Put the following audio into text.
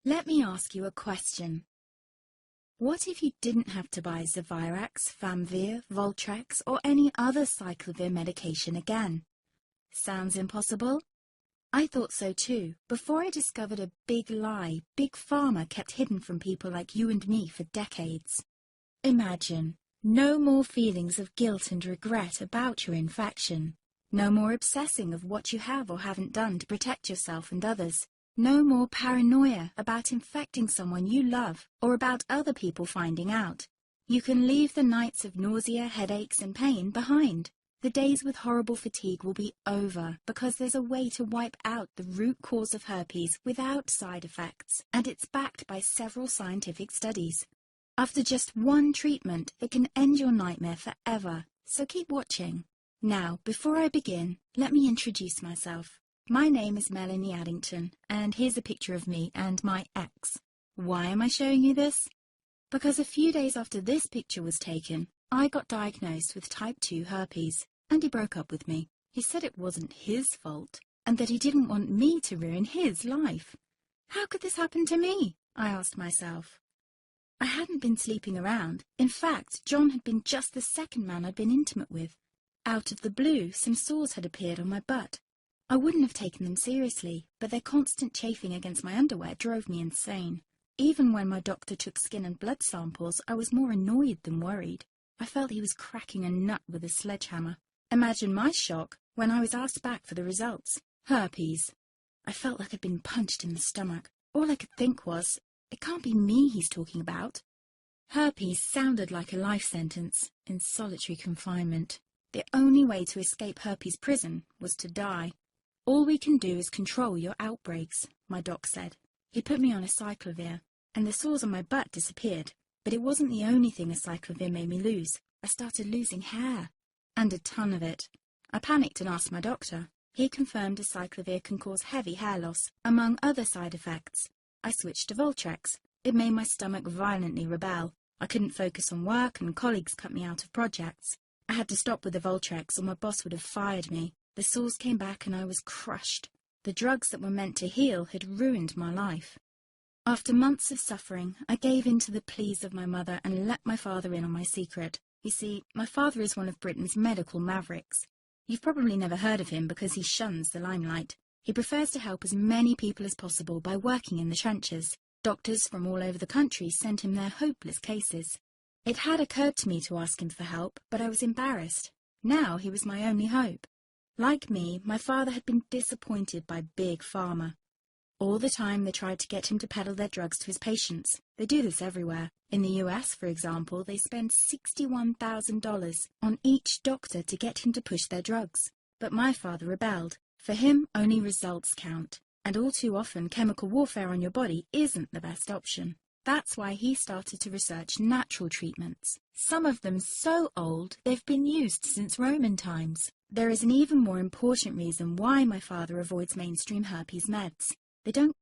Let me ask you a question. What if you didn't have to buy Zevirax, Famvir, Voltrex, or any other cyclovir medication again? Sounds impossible? I thought so too, before I discovered a big lie Big Pharma kept hidden from people like you and me for decades. Imagine, no more feelings of guilt and regret about your infection. No more obsessing of what you have or haven't done to protect yourself and others. No more paranoia about infecting someone you love or about other people finding out. You can leave the nights of nausea, headaches and pain behind. The days with horrible fatigue will be over because there's a way to wipe out the root cause of herpes without side effects, and it's backed by several scientific studies. After just one treatment, it can end your nightmare forever, so keep watching. Now, before I begin, let me introduce myself. My name is Melanie Addington, and here's a picture of me and my ex. Why am I showing you this? Because a few days after this picture was taken, I got diagnosed with type 2 herpes, and he broke up with me. He said it wasn't his fault, and that he didn't want me to ruin his life. How could this happen to me? I asked myself. I hadn't been sleeping around. In fact, John had been just the second man I'd been intimate with. Out of the blue, some sores had appeared on my butt. I wouldn't have taken them seriously, but their constant chafing against my underwear drove me insane. Even when my doctor took skin and blood samples, I was more annoyed than worried. I felt he was cracking a nut with a sledgehammer. Imagine my shock when I was asked back for the results. Herpes. I felt like I'd been punched in the stomach. All I could think was, it can't be me he's talking about. Herpes sounded like a life sentence in solitary confinement. The only way to escape herpes prison was to die. All we can do is control your outbreaks, my doc said. He put me on a cyclovir, and the sores on my butt disappeared. But it wasn't the only thing a cyclovir made me lose. I started losing hair, and a ton of it. I panicked and asked my doctor. He confirmed a cyclovir can cause heavy hair loss, among other side effects. I switched to Voltrex. It made my stomach violently rebel. I couldn't focus on work, and colleagues cut me out of projects. I had to stop with the Voltrex, or my boss would have fired me. The sores came back and I was crushed. The drugs that were meant to heal had ruined my life. After months of suffering, I gave in to the pleas of my mother and let my father in on my secret. You see, my father is one of Britain's medical mavericks. You've probably never heard of him because he shuns the limelight. He prefers to help as many people as possible by working in the trenches. Doctors from all over the country sent him their hopeless cases. It had occurred to me to ask him for help, but I was embarrassed. Now he was my only hope. Like me, my father had been disappointed by Big Pharma. All the time they tried to get him to peddle their drugs to his patients. They do this everywhere. In the US, for example, they spend $61,000 on each doctor to get him to push their drugs. But my father rebelled. For him, only results count. And all too often, chemical warfare on your body isn't the best option. That's why he started to research natural treatments. Some of them so old, they've been used since Roman times. There is an even more important reason why my father avoids mainstream herpes meds. They don't